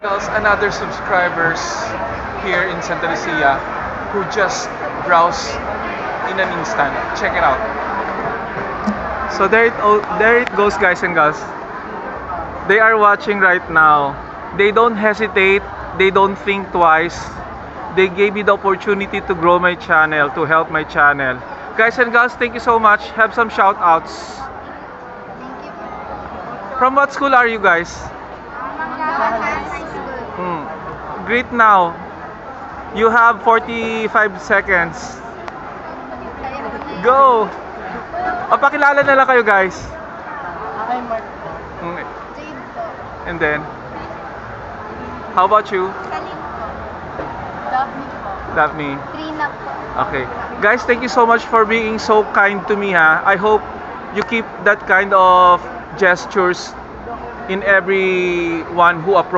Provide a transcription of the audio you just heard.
Another subscribers here in Santa Lucia who just browse in an instant. Check it out. So there it goes, guys and girls. They are watching right now. They don't hesitate. They don't think twice. They gave me the opportunity to grow my channel, to help my channel. Guys and girls, thank you so much. Have some shout outs. Thank you. From what school are you guys? High school. Greet now. You have 45 seconds. Go! O, pakilala na lang kayo, guys. Okay, Mark. Mm, Jade po. And then, how about you? Salim po. Daphne po. Daphne. Trina po. Okay. Guys, thank you so much for being so kind to me, ha. I hope you keep that kind of gestures in everyone who approaches